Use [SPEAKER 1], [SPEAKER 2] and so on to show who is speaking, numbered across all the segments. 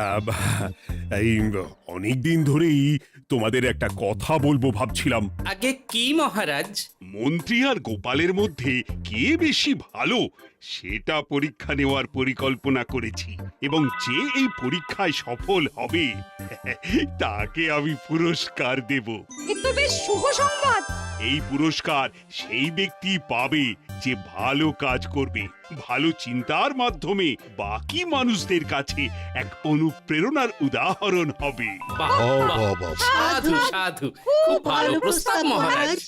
[SPEAKER 1] আহ, এই অনেকদিন ধরেই তোমাদের একটা কথা বলবো ভাবছিলাম।
[SPEAKER 2] আগে কি মহারাজ?
[SPEAKER 3] মন্ত্রী আর গোপালের মধ্যে কে বেশি ভালো সেটা পরীক্ষা নেওয়ার পরিকল্পনা করেছি, এবং যে এই পরীক্ষায় সফল হবে তাকে আমি পুরস্কার দেব।
[SPEAKER 4] এ তো বেশ শুভ সংবাদ।
[SPEAKER 3] এই পুরস্কার সেই ব্যক্তি পাবে যে ভালো কাজ করবে, ভালো চিন্তার মাধ্যমে বাকি মানুষদের কাছে এক অনুপ্রেরণার উদাহরণ হবে।
[SPEAKER 2] বাহ, বাহ, সাধু সাধু, খুব ভালো প্রস্তাব মহারাজ।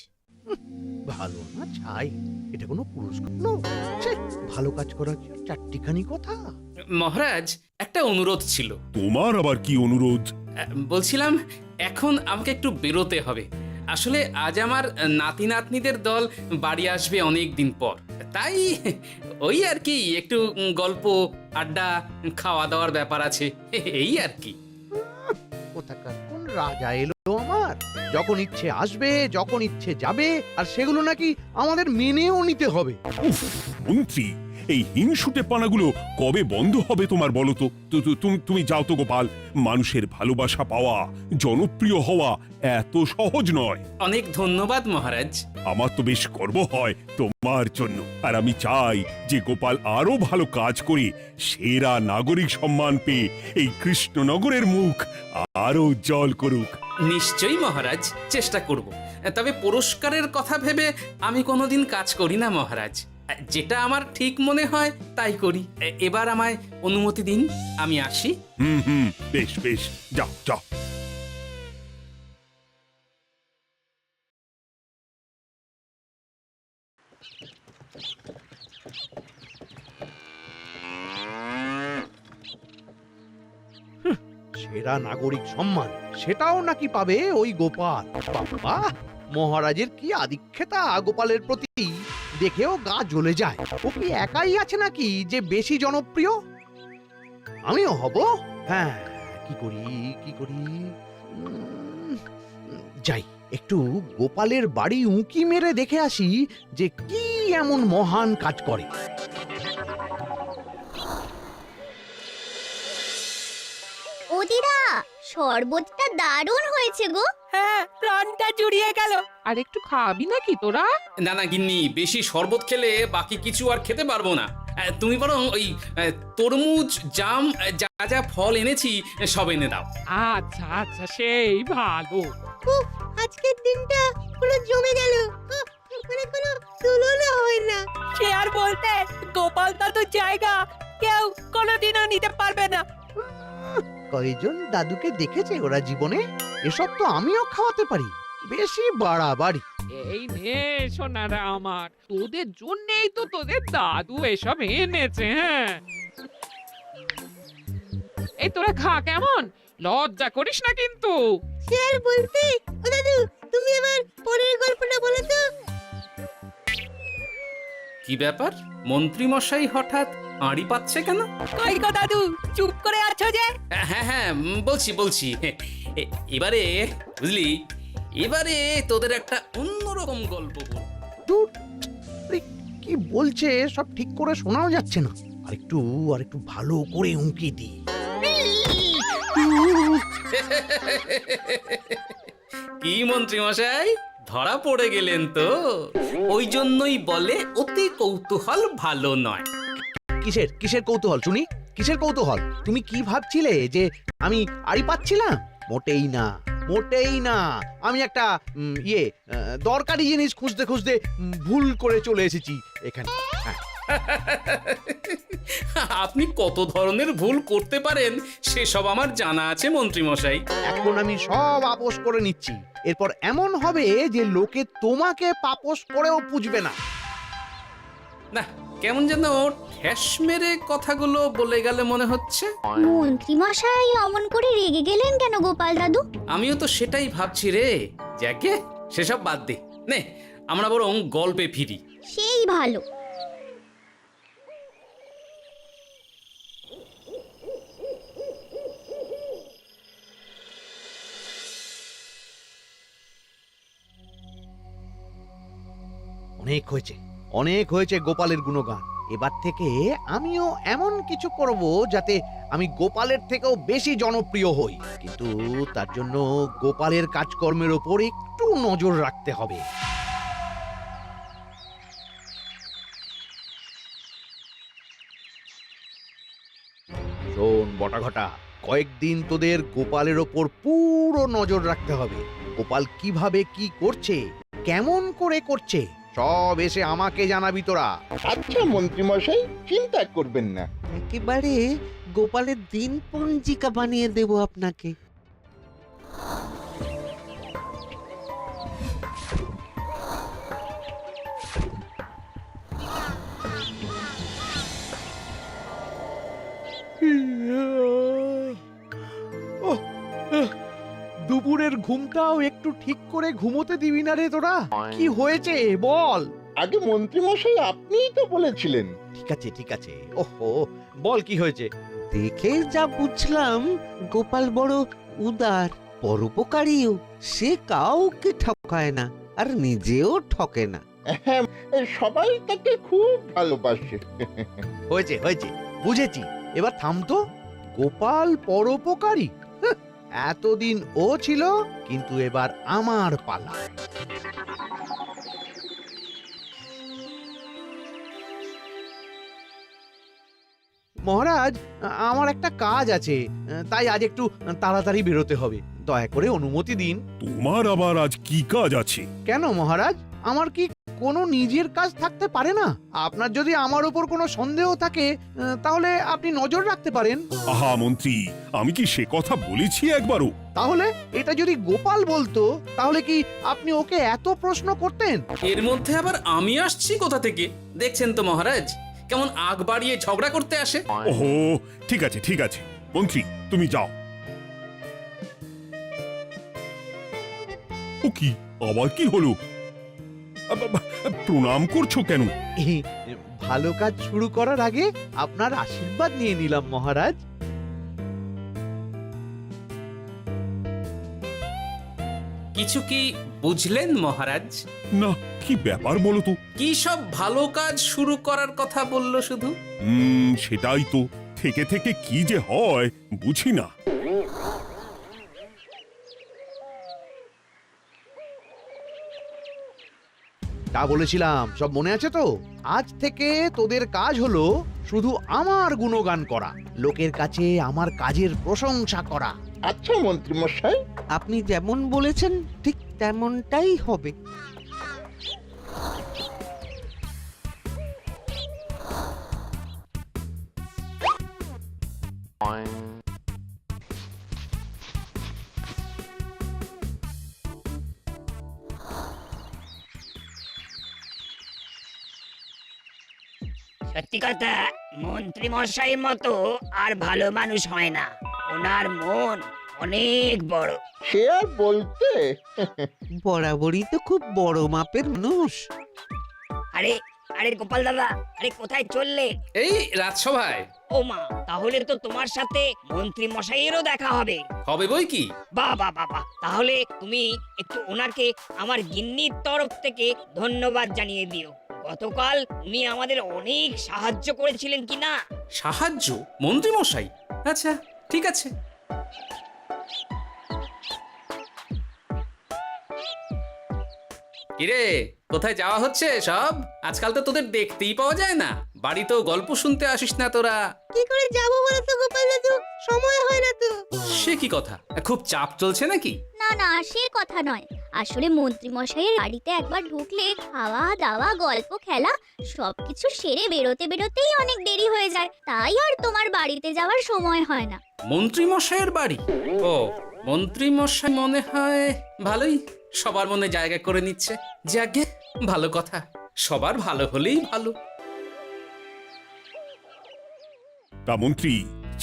[SPEAKER 5] ভালো না চাই, এটা কোনো পুরস্কার নয়। ছে, ভালো কাজ করার চারটিখানি কথা।
[SPEAKER 2] মহারাজ, একটা অনুরোধ ছিল।
[SPEAKER 1] তোমার আবার কি অনুরোধ?
[SPEAKER 2] বলছিলাম এখন আমাকে একটু বেরোতে হবে। আসলে আজ আমার নাতি নাতনিদের দল বাড়ি আসবে অনেক দিন পর, তাই ওই আর কি একটু গল্প আড্ডা খাওয়া দাওয়ার ব্যাপার আছে, এই আর কি।
[SPEAKER 5] কোথাকার কোন রাজা এলো আমার, যখন ইচ্ছে আসবে যখন ইচ্ছে যাবে, আর সেগুলো নাকি আমাদের মেনেও নিতে হবে।
[SPEAKER 1] উফ, মন্ত্রী, এই হিংসুটে পানাগুলো কবে বন্ধ হবে তোমার বলো তো? তুমি যাও তো গোপাল। মানুষের ভালোবাসা পাওয়া, জনপ্রিয় হওয়া এত সহজ নয়।
[SPEAKER 2] অনেক ধন্যবাদ মহারাজ।
[SPEAKER 1] আমার তো বেশ গর্ব হয় তোমার জন্য, আর আমি চাই যে গোপাল আরো ভালো কাজ করে সেরা নাগরিক সম্মান পেয়ে এই কৃষ্ণনগরের মুখ আরো উজ্জ্বল করুক।
[SPEAKER 2] নিশ্চয়ই মহারাজ, চেষ্টা করব। তবে পুরস্কারের কথা ভেবে আমি কোনোদিন কাজ করি না মহারাজ। যেটা আমার ঠিক মনে হয় তাই করি। এবার আমায় অনুমতি দিন, আমি আসি।
[SPEAKER 1] হুম, বেশ বেশ, যাও যাও।
[SPEAKER 5] সেরা নাগরিক সম্মান সেটাও নাকি পাবে ওই গোপাল। বাবা, মহারাজের কি আদিক্ষেতা গোপালের প্রতি, দেখেও গা জ্বলে যায়। ও কি একাই আছে নাকি যে বেশি জনপ্রিয়? আমিও হব। হ্যাঁ, কি করি কি করি, যাই একটু গোপালের বাড়ি উঁকি মেরে দেখে আসি যে কি এমন মহান কাজ করে।
[SPEAKER 6] ও দিদা, শরবতটা দারুণ হয়েছে গো।
[SPEAKER 4] হ্যাঁ, প্রাণটা জুড়িয়ে গেল। আর একটু খাবি নাকি তোরা?
[SPEAKER 2] না না গিন্নি, বেশি শরবত খেলে বাকি কিছু আর খেতে পারবো না। তুমি বরং ওই তরমুজ, জাম, যা যা ফল এনেছি সব এনে দাও।
[SPEAKER 4] আচ্ছা আচ্ছা, সেই ভালো।
[SPEAKER 6] উফ, আজকের দিনটা পুরো জমে গেল। মানে কোনো তুলনা হয় না।
[SPEAKER 4] সে আর বলতে, গোপাল দাদুর জায়গা কেউ কোনোদিনও নিতে পারবে না।
[SPEAKER 5] কয়জন দাদুকে দেখেছে ওরা জীবনে? এসব তো আমিও খাওয়াতে পারি, বেশি বাড়াবাড়ি।
[SPEAKER 4] এই নে সোনারা আমার, তোদের জন্যই তো তোদের দাদু এসব এনেছে। হ্যাঁ, এই তোরা খা, কেমন? লজ্জা করিস না কিন্তু।
[SPEAKER 6] সে আর বলতে, ও দাদু, তুমি আমার পরের গল্পটা বলো তো।
[SPEAKER 2] কি ব্যাপার, মন্ত্রী মশাই হঠাৎ আড়ি পাচ্ছে কেন?
[SPEAKER 4] কই গো দাদু, চুপ করে আছো যে?
[SPEAKER 2] হ্যাঁ হ্যাঁ, বলছি। এবারে বুঝলি, এবারে তোদের একটা অন্যরকম গল্প বল।
[SPEAKER 5] ধুর, আরে কি বলছে সব ঠিক করে শোনাও যাচ্ছে না। আর একটু ভালো করে উঁকি দি।
[SPEAKER 2] কি মন্ত্রী মশাই, ধরা পড়ে গেলেন তো? ওই জন্যই বলে অতি কৌতূহল ভালো নয়।
[SPEAKER 5] কিসের কিসের কৌতূহল শুনি? কিসের কৌতূহল? তুমি কি ভাবছিলে যে আমি আড়ি পাচ্ছিলাম? মোটেই না, মোটেই না। আমি একটা দরকারি জিনিস খুঁজতে খুঁজতে ভুল করে চলে এসেছি এখানে। হ্যাঁ,
[SPEAKER 2] আপনি কত ধরনের ভুল করতে পারেন সেসব আমার জানা আছে মন্ত্রী মশাই।
[SPEAKER 5] এখন আমি সব আপোস করে নিচ্ছি। এরপর এমন হবে যে লোকে তোমাকে পাপোস করেও পুজবে না।
[SPEAKER 2] না, কেমন যেন ঠেস মেরে কথাগুলো বলে গেলে মনে হচ্ছে।
[SPEAKER 6] মন্ত্রী মশাই অমন করে রেগে গেলেন কেন গোপাল দাদু?
[SPEAKER 2] আমিও তো সেটাই ভাবছি রে। যাকে সেসব বাদ দে, নে আমরা বরং গল্পে ফিরি।
[SPEAKER 6] সেই ভালো।
[SPEAKER 5] অনেক হয়েছে, অনেক হয়েছে গোপালের গুণগান। এবার থেকে আমিও এমন কিছু করব যাতে আমি গোপালের থেকেও বেশি জনপ্রিয় হই, কিন্তু তার জন্য গোপালের কাজকর্মের ওপর একটু নজর রাখতে হবে। শোন বটাঘটা, কয়েকদিন তোদের গোপালের ওপর পুরো নজর রাখতে হবে। গোপাল কিভাবে কি করছে, কেমন করে করছে, সব এসে আমাকে জানাবি তোরা।
[SPEAKER 7] আচ্ছা মন্ত্রীমশাই, চিন্তা করবেন না।
[SPEAKER 8] একেবারে গোপালের দিন পঞ্জিকা বানিয়ে দেব আপনাকে।
[SPEAKER 5] ওহ, দুপুরের ঘুমটাও একটু ঠিক করে ঘুমোতে দিবি না রে তোরা? কি হয়েছে বল।
[SPEAKER 7] আগে মন্ত্রীমশাই আপনিই তো বলেছিলেন।
[SPEAKER 5] ঠিক আছে ঠিক আছে, ওহো বল কি হয়েছে।
[SPEAKER 8] দেখে যা বুঝলাম গোপাল বড় উদার, পরোপকারীও। সে কাউকে ঠকায় না, আর নিজেও ঠকে না।
[SPEAKER 7] হ্যাঁ, সবাই তাকে খুব ভালোবাসে।
[SPEAKER 5] হয়েছে হয়েছে, বুঝেছি। এবার থাম তো। গোপাল পরোপকারী? হাহ, এতদিন ও ছিল, কিন্তু এবার আমার পালা। মহারাজ, আমার একটা কাজ আছে, তাই আজ একটু তাড়াতাড়ি বেরোতে হবে। দয়া করে অনুমতি দিন।
[SPEAKER 1] তোমার আবার আজ কি কাজ আছে?
[SPEAKER 5] কেন মহারাজ, আমার কি কোনো নিজের কাজ থাকতে পারে না? আপনার যদি আমার উপর কোনো সন্দেহ থাকে, তাহলে আপনি নজর রাখতে পারেন।
[SPEAKER 1] আহা মন্ত্রী, আমি কি সে কথা বলেছি একবারও?
[SPEAKER 5] তাহলে এটা যদি গোপাল বলতো, তাহলে কি আপনি ওকে এত প্রশ্ন করতেন?
[SPEAKER 2] এর মধ্যে আবার আমি আসছি কোথা থেকে? দেখছেন তো মহারাজ, কেমন আগ বাড়িয়ে ঝগড়া করতে আসে।
[SPEAKER 1] ওহো, ঠিক আছে ঠিক আছে, মন্ত্রী তুমি যাও। ও কি, আবার কি হলো? প্রণাম করছো কেন?
[SPEAKER 5] ভালো কাজ শুরু করার আগে আপনার আশীর্বাদ নিয়ে নিলাম মহারাজ।
[SPEAKER 2] কিছু কি বুঝলেন মহারাজ?
[SPEAKER 1] না, কি ব্যাপার বলো তো?
[SPEAKER 2] কি সব ভালো কাজ শুরু করার কথা বললো শুধু?
[SPEAKER 1] সেটাই তো, থেকে থেকে কি যে হয় বুঝি না।
[SPEAKER 5] তা বলেছিলাম, সব মনে আছে তো? আজ থেকে তোদের কাজ হলো শুধু আমার গুণগান করা, লোকের কাছে আমার কাজের প্রশংসা করা।
[SPEAKER 7] আচ্ছা মন্ত্রীমশাই।
[SPEAKER 8] আপনি যেমন বলেছেন ঠিক তেমনটাই হবে।
[SPEAKER 9] সত্যি কথা, মন্ত্রী মশাইয়ের মতো আর ভালো মানুষ হয় না। ওনার মন অনেক বড়।
[SPEAKER 7] সে আর বলতে।
[SPEAKER 8] বরাবরই তো খুব বড় মাপের মানুষ।
[SPEAKER 9] আরে আরে গোপাল দাদা, আরে কোথায় চললে?
[SPEAKER 2] এই রাজসভায়।
[SPEAKER 9] ও মা, তাহলে তো তোমার সাথে মন্ত্রী মশাইয়েরও দেখা হবে।
[SPEAKER 2] হবে বই কি?
[SPEAKER 9] বাহ বাহ বাহ বাহ, তাহলে তুমি একটু ওনাকে আমার গিন্নির তরফ থেকে ধন্যবাদ জানিয়ে দিও। গতকাল উনি আমাদের অনেক সাহায্য করেছিলেন কিনা।
[SPEAKER 2] সাহায্য? মন্ত্রী মশাই? আচ্ছা ঠিক আছে। কিরে, কোথায় যাওয়া হচ্ছে সব? আজকাল তো তোদের দেখতেই পাওয়া যায় না, বাড়িতেও গল্প শুনতে আসিস না তোরা।
[SPEAKER 6] কি করে যাবো বলতো গোপাল দাদু, সময় হয় না তো।
[SPEAKER 2] সে কি কথা, খুব চাপ চলছে নাকি?
[SPEAKER 10] না না, সে কথা নয়। আসলে মন্ত্রী মশাইয়ের বাড়িতে একবার ঢুকলে খাওয়া দাওয়া গল্প খেলা সবকিছু সেরে বেরোতে বেরোতেই অনেক দেরি হয়ে যায়, তাই আর তোমার বাড়িতে যাওয়ার সময় হয় না।
[SPEAKER 2] মন্ত্রী মশাইয়ের বাড়ি? ও, মন্ত্রী মশাই মনে হয় ভালোই সবার মনে জায়গা করে নিচ্ছে। যাকে ভালো কথা, সবার ভালো হলেই ভালো।
[SPEAKER 1] তা মন্ত্রী,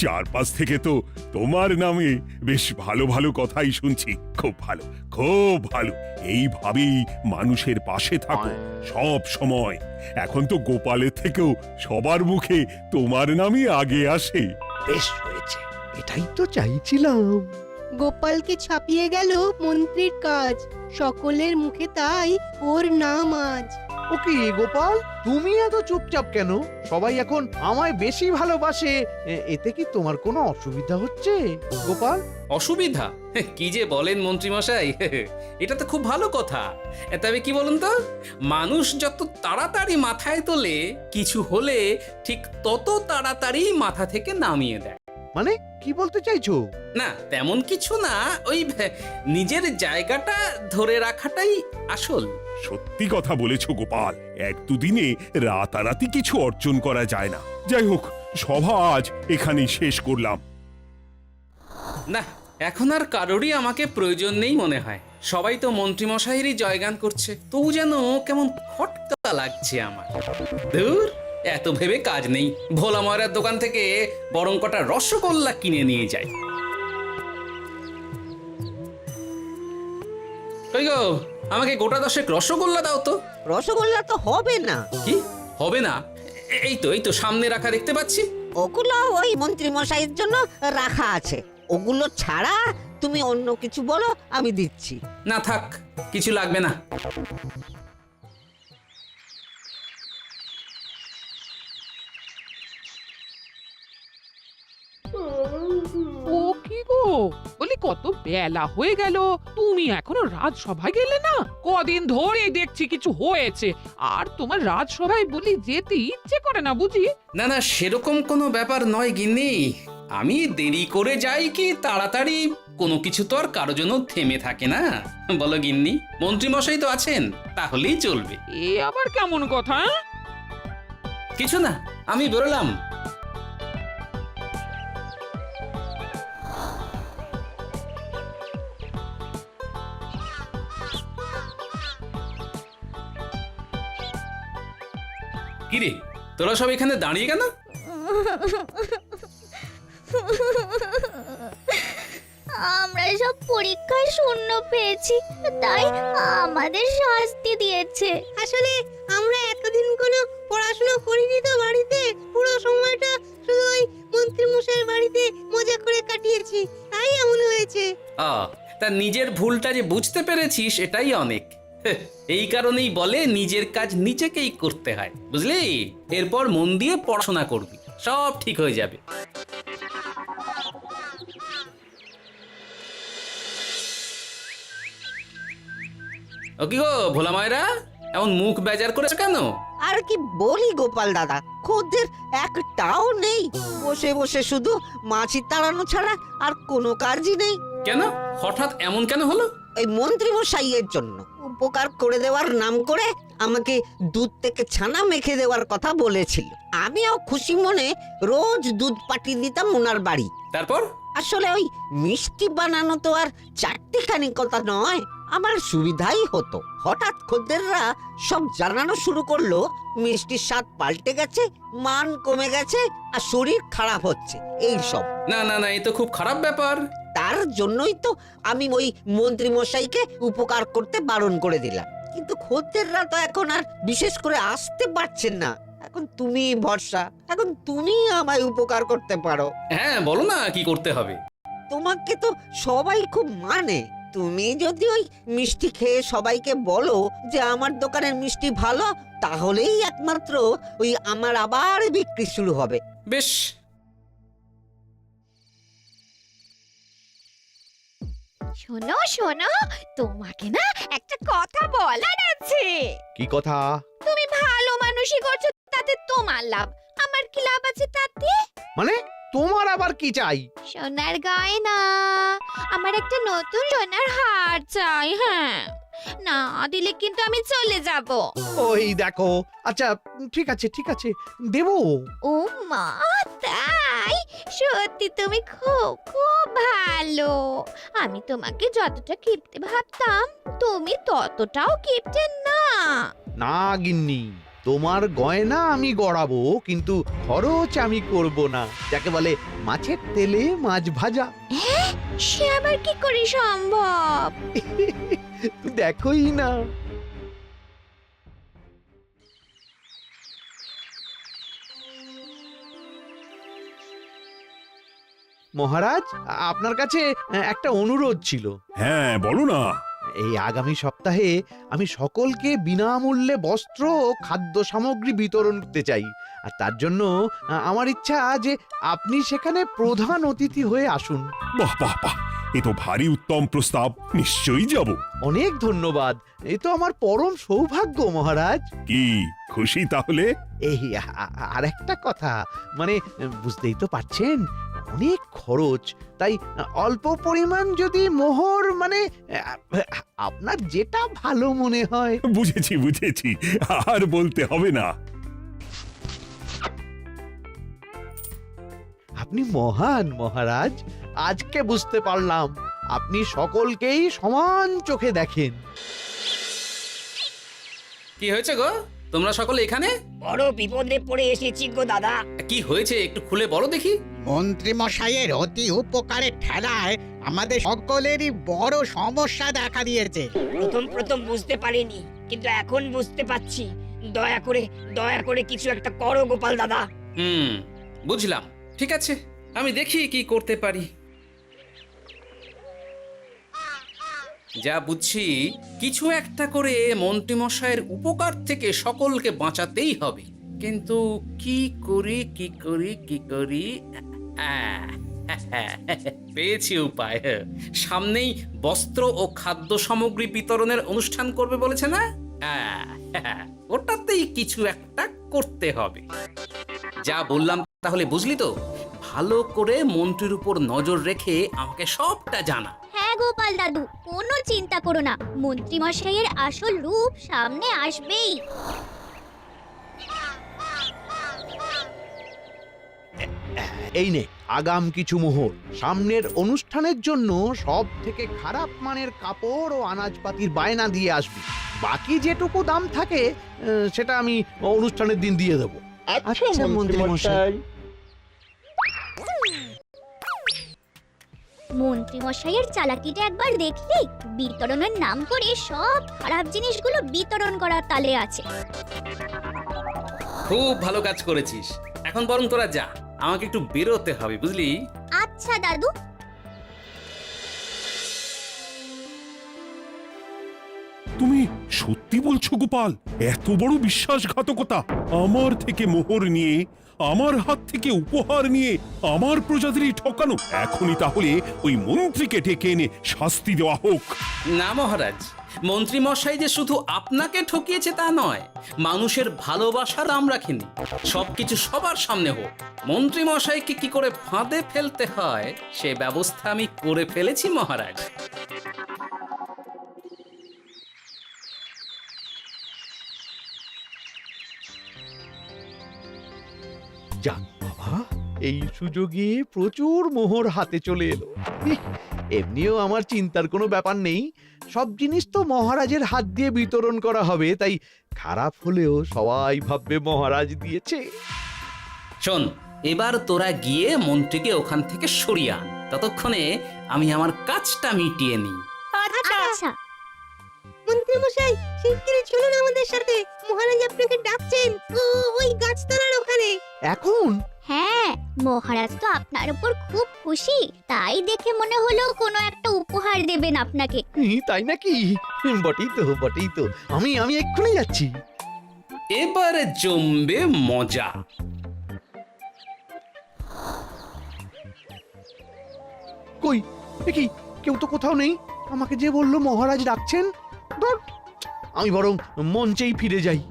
[SPEAKER 1] চারপাশ থেকে তো তোমার নামে বেশ ভালো ভালো কথাই শুনছি। খুব ভালো, খুব ভালো। এইভাবেই মানুষের পাশে থাকো সব সময়। এখন তো গোপালের থেকেও সবার মুখে তোমার নামই আগে আসে।
[SPEAKER 5] বেশ হয়েছে, এটাই তো চাইছিলাম।
[SPEAKER 6] গোপালকে ছাপিয়ে গেল মন্ত্রীর কাজ, সকলের মুখে তাই ওর নাম আজ।
[SPEAKER 5] ও কি গোপাল, তুমি এত চুপচাপ কেন? সবাই এখন আমায় বেশি ভালোবাসে, এতে কি তোমার কোনো অসুবিধা হচ্ছে গোপাল?
[SPEAKER 2] অসুবিধা? কি যে বলেন মন্ত্রীমশাই, এটা তো খুব ভালো কথা। তবে কি বলুন তো, মানুষ যত তাড়াতাড়ি মাথায় তোলে, কিছু হলে ঠিক তত তাড়াতাড়ি মাথা থেকে নামিয়ে দেয়।
[SPEAKER 5] মানে কি বলতে চাইছো?
[SPEAKER 2] না তেমন কিছু না, ওই নিজের জায়গাটা ধরে রাখাটাই আসল।
[SPEAKER 1] সত্যি কথা বলেছো গোপাল, এক দুদিনে রাতারাতি কিছু অর্জন করা যায় না। যাই হোক, সভা আজ এখানেই শেষ করলাম।
[SPEAKER 2] না, এখন আর কারোরই আমাকে প্রয়োজন নেই মনে হয়। সবাই তো মন্ত্রীমশাইয়েরই জয়গান করছে, তবু যেন কেমন খটকা লাগছে আমার। ধুর, এত ভেবে কাজ নেই, ভোলা ময়রার দোকান থেকে বরং কটা রসগোল্লা কিনে নিয়ে যাই। কই গো, আমাকে গোটা 10 রসগোল্লা দাও তো।
[SPEAKER 8] রসগোল্লা তো হবে না।
[SPEAKER 2] কি হবে না? এই তো সামনে রাখা দেখতে পাচ্ছি।
[SPEAKER 8] ওগুলো ওই মন্ত্রী মশাইয়ের জন্য রাখা আছে। ওগুলো ছাড়া তুমি অন্য কিছু বলো, আমি দিচ্ছি।
[SPEAKER 2] না থাক, কিছু লাগবে না।
[SPEAKER 4] ও কি গো, বলি কত বেলা হয়ে গেল, তুমি এখনো রাজসভায় গেলে না? কদিন ধরে দেখছি কিছু হয়েছে, আর তোমার রাজসভায় বলি যেতে ইচ্ছে করে না বুঝি?
[SPEAKER 2] না না, সেরকম কোনো ব্যাপার নয় গিন্নি। আমি দেরি করে যাই কি তাড়াতাড়ি, কোনো কিছু তো আর কারো জন্য থেমে থাকে না, বলো গিন্নি? মন্ত্রীমশাই তো আছেন, তাহলেই চলবে।
[SPEAKER 4] এ আবার কেমন কথা?
[SPEAKER 2] কিছু না, আমি বেরোলাম। কিরে, তোরা সব এখানে দাঁড়িয়ে কেন?
[SPEAKER 10] আমরা সব পরীক্ষায় শূন্য পেয়েছি, তাই আমাদের শাস্তি দিয়েছে।
[SPEAKER 6] আসলে আমরা এতদিন কোনো পড়াশোনা করিনি তো বাড়িতে, পুরো সময়টা শুধু ওই মন্ত্রী মশাইয়ের বাড়িতে মজা করে কাটিয়েছি, তাই এমন হয়েছে।
[SPEAKER 2] তা নিজের ভুলটা যে বুঝতে পেরেছিস এটাই অনেক। এই কারণেই বলে নিজের কাজ নিজেকেই করতে হয়, বুঝলি? এরপর মন দিয়ে পড়াশোনা করবি, সব ঠিক হয়ে যাবে। ও কি গো ভোলা ময়রা, এমন মুখ বেজার করেছে কেন?
[SPEAKER 8] আর কি বলি গোপাল দাদা, খদ্দের একটাও নেই। বসে বসে শুধু মাছি তাড়ানো ছাড়া আর কোনো কাজই নেই।
[SPEAKER 2] কেন, হঠাৎ এমন কেন হলো?
[SPEAKER 8] এই মন্ত্রী মশাইয়ের জন্য উপকার করে দেওয়ার নাম করে আমাকে দুধ থেকে ছানা মেখে দেওয়ার কথা বলেছিল। আমিও খুশি মনে রোজ দুধ পাঠিয়ে দিতাম ওনার বাড়ি।
[SPEAKER 2] তারপর?
[SPEAKER 8] আসলে ওই মিষ্টি বানানো তো আর চারটিখানি কথা নয়, আমার সুবিধাই হতো। হঠাৎ খদ্দেররা সব জানানো শুরু করলো মিষ্টির স্বাদ পাল্টে গেছে, মান কমে গেছে, আর শরীর খারাপ হচ্ছে, এই সব।
[SPEAKER 2] না না না, এ তো খুব খারাপ ব্যাপার।
[SPEAKER 8] তার জন্যই তো আমি ওই মন্ত্রী মশাইকে উপকার করতে বারণ করে দিলাম। কিন্তু খদ্দেররা তো এখন আর বিশেষ করে আসতে পারছেন না। এখন তুমি ভরসা, এখন তুমি আমায় উপকার করতে পারো।
[SPEAKER 2] হ্যাঁ বলো না, কি করতে হবে?
[SPEAKER 8] তোমাকে তো সবাই খুব মানে। তুমি যদি ওই মিষ্টি খেয়ে সবাইকে বলো যে আমার দোকানের মিষ্টি ভালো, তাহলেই একমাত্র ওই আমার আবার বিক্রি শুরু হবে।
[SPEAKER 2] বেশ।
[SPEAKER 10] শোনো শোনো, তোমাকে না একটা কথা বলার আছে।
[SPEAKER 5] কি কথা?
[SPEAKER 10] তুমি ভালো মানুষই করছো, তাতে তোমার লাভ, আমার কি লাভ আছে তাতে?
[SPEAKER 5] মানে তোমার আবার কি চাই?
[SPEAKER 10] সোনার গয়না, আমার একটা নতুন সোনার হার চাই। হ্যাঁ, না দিলে কিন্তু আমি চলে যাব।
[SPEAKER 5] ওই দেখো, আচ্ছা ঠিক আছে ঠিক আছে, দেবো।
[SPEAKER 10] ও মা, তাই? সত্যি তুমি খুব খুব ভালো। আমি তোমাকে যতটা কিপটে ভাবতাম, তুমি ততটাও কিপটে না।
[SPEAKER 5] না গিন্নি, তোমার গয়না আমি গড়াবো, কিন্তু খরচ আমি করব না। যাকে বলে মাছের তেলে মাছ ভাজা।
[SPEAKER 10] সে আবার কি করে সম্ভব?
[SPEAKER 5] দেখোই না। মহারাজ, আপনার কাছে একটা অনুরোধ ছিল।
[SPEAKER 1] হ্যাঁ বলো না।
[SPEAKER 5] এই আগামী সপ্তাহে আমি সকলকে বিনামূল্যে বস্ত্র ও খাদ্য সামগ্রী বিতরণ করতে চাই। আর তার জন্য আমার ইচ্ছা যে আপনি সেখানে প্রধান অতিথি হয়ে আসুন।
[SPEAKER 1] বাহ বাহ বাহ, এ তো ভারী উত্তম প্রস্তাব, নিশ্চয়ই যাব।
[SPEAKER 5] অনেক ধন্যবাদ, এই তো আমার পরম সৌভাগ্য মহারাজ।
[SPEAKER 1] কি খুশি তাহলে?
[SPEAKER 5] এই আর একটা কথা, মানে বুঝতেই তো পারছেন অনেক খরচ, তাই অল্প পরিমাণ যদি মোহর, মানে আপনার যেটা ভালো মনে হয়।
[SPEAKER 1] বুঝেছি বুঝেছি, আর বলতে হবে না।
[SPEAKER 5] আপনি মহান মহারাজ, আজকে বুঝতে পারলাম আপনি সকলকেই সমান চোখে দেখেন।
[SPEAKER 2] কি হয়েছে গো, তোমরা সকলে এখানে?
[SPEAKER 9] বড় বিপদে পড়ে এসেছি গো দাদা।
[SPEAKER 2] কি হয়েছে একটু খুলে বলো দেখি।
[SPEAKER 11] মন্ত্রী মশাইয়ের অতি উপকারের ঠেলায় আমাদের সকলেরই বড় সমস্যা দেখা দিয়েছে।
[SPEAKER 9] প্রথম বুঝতে পারিনি, কিন্তু এখন বুঝতে পারছি। দয়া করে কিছু একটা করো গোপাল দাদা।
[SPEAKER 2] বুঝলাম, ঠিক আছে, আমি দেখি কি করতে পারি। যা বুঝছি, কিছু একটা করে মন্ত্রীমশাইয়ের উপকার থেকে সকলকে বাঁচাতেই হবে, কিন্তু কি করি পেয়েছি উপায়। সামনেই বস্ত্র ও খাদ্য সামগ্রী বিতরণের অনুষ্ঠান করবে বলেছে না? ওটাতেই কিছু একটা করতে হবে। যা বললাম তাহলে বুঝলি তো? ভালো করে মন্ত্রীর উপর নজর রেখে আমাকে সবটা জানা।
[SPEAKER 10] হ্যাঁ গোপাল দাদু, কোনো চিন্তা করো না, মন্ত্রী মশাইয়ের আসল রূপ সামনে আসবেই।
[SPEAKER 5] এই নে আগাম কিছু মোহর। সামনের অনুষ্ঠানের জন্য সব থেকে খারাপ মানের কাপড় ও আনাজপাতির বায়না দিয়ে আসবি। বাকি যেটুকু দাম থাকে সেটা আমি অনুষ্ঠানের দিন দিয়ে দেবো।
[SPEAKER 7] আচ্ছা মন্ত্রী মশাই।
[SPEAKER 10] মন্ত্রী মশাইয়ের চালাকিটা একবার দেখলি? বিতরণের নাম করে সব খারাপ জিনিসগুলো বিতরণ করার তালে আছে।
[SPEAKER 2] খুব ভালো কাজ করেছিস। এখন বরং তোরা যা, আমাকে একটু বেরোতে হবে, বুঝলি?
[SPEAKER 10] আচ্ছা দাদু।
[SPEAKER 1] তুমি সত্যি বলছো গোপাল? এত বড় বিশ্বাসঘাতকতা! আমার থেকে মোহর নিয়ে, আমার হাত থেকে উপহার নিয়ে আমার প্রজাদেরই ঠকানো। এখনই তাহলে ওই মন্ত্রীকে ডেকে এনে শাস্তি দেওয়া হোক।
[SPEAKER 2] না মহারাজ, মন্ত্রী মশাই যে শুধু আপনাকে ঠকিয়েছে তা নয়, মানুষের ভালোবাসার দাম রাখেনি। সবকিছু সবার সামনে হোক। মন্ত্রী মশাইকে কি করে ফাঁদে ফেলতে হয় সে ব্যবস্থা আমি করে ফেলেছি মহারাজ।
[SPEAKER 5] যাক বাবা, এই সুযোগে প্রচুর মোহর হাতে চলে এলো। এমনিও আমার চিন্তার কোনো ব্যাপার নেই, সব জিনিস তো মহারাজের হাত দিয়ে বিতরণ করা হবে, তাই খারাপ হলেও সবাই ভাববে মহারাজ দিয়েছে।
[SPEAKER 2] শোন, এবার তোরা গিয়ে মন্ত্রীকে ওখান থেকে সরিয়ে আন, ততক্ষণে আমি আমার কাজটা মিটিয়ে নিই।
[SPEAKER 10] আচ্ছা।
[SPEAKER 6] মন্ত্রী মশাই, শিগগিরই চলুন আমাদের সাথে, মহারাজ আপনাকে ডাকছেন ওই গাছতলার ওখানে।
[SPEAKER 5] এখন?
[SPEAKER 10] হ্যাঁ, মহারাজ তো আপনার উপর খুব খুশি, তাই দেখে মনে হলো কোনো একটা উপহার দেবেন আপনাকে।
[SPEAKER 5] তাই নাকি? বটেই তো, আমি এক্ষুনি যাচ্ছি।
[SPEAKER 2] এবারে জমবে মজা।
[SPEAKER 5] কই দেখি, কেউ তো কোথাও নেই। আমাকে যে বললো মহারাজ ডাকছেন, ধুর, আমি বরং মঞ্চেই ফিরে যাই।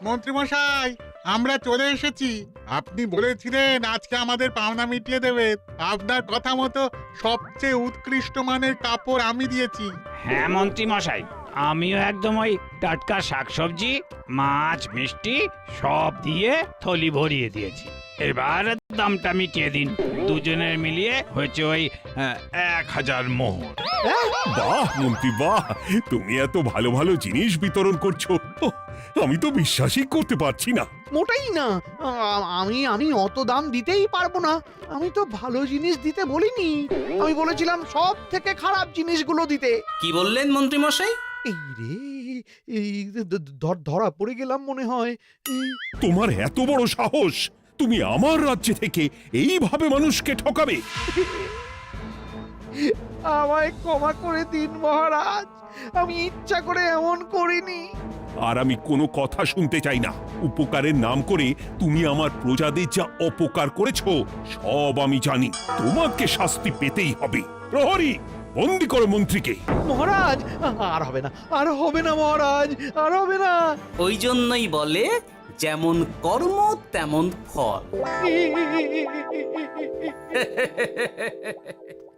[SPEAKER 11] মন্ত্রী মশাই, আমরা চলে এসেছি। আপনি বলেছিলেন আজকে আমাদের পাওনা মিটিয়ে দেবেন। আপনার কথা মতো সবচেয়ে উৎকৃষ্ট মানের কাপড় আমি দিয়েছি।
[SPEAKER 12] হ্যাঁ মন্ত্রী মশাই, আমিও একদম ওই টাটকা শাকসবজি, মাছ, মিষ্টি সব দিয়ে থলি ভরিয়ে দিয়েছি। এবার দামটা মিটিয়ে দিন। দুজনের মিলিয়ে হয়েছে ওই 1000 মোহর।
[SPEAKER 1] বাহ মন্ত্রী বাহ, তুমি এত ভালো ভালো জিনিস বিতরণ করছো, ওহ, আমি তো বিশ্বাসই করতে পারছি না।
[SPEAKER 5] মোটাই না, আমি অত দাম দিতেই পারবো না। আমি তো ভালো জিনিস দিতে বলিনি, আমি বলেছিলাম সব থেকে খারাপ জিনিসগুলো দিতে।
[SPEAKER 2] কি বললেন মন্ত্রী মশাই?
[SPEAKER 5] এই রে, এই ধরা পড়ে গেলাম মনে হয়।
[SPEAKER 1] তোমার এত বড় সাহস! তুমি আমার রাজ্যে থেকে এইভাবে মানুষকে ঠকাবে?
[SPEAKER 5] আমায় ক্ষমা করে দিন মহারাজ, আমি ইচ্ছা করে এমন করিনি।
[SPEAKER 1] আর আমি কোনো কথা শুনতে চাই না। উপকারের নাম করে তুমি আমার প্রজাদের যা অপকার করেছো সব আমি জানি। তোমাকে শাস্তি পেতেই হবে। প্রহরী, বন্দি করো মন্ত্রীকে।
[SPEAKER 5] মহারাজ, আর হবে না, আর হবে না মহারাজ, আর হবে না।
[SPEAKER 2] ওই জন্যই বলে যেমন কর্ম তেমন ফল।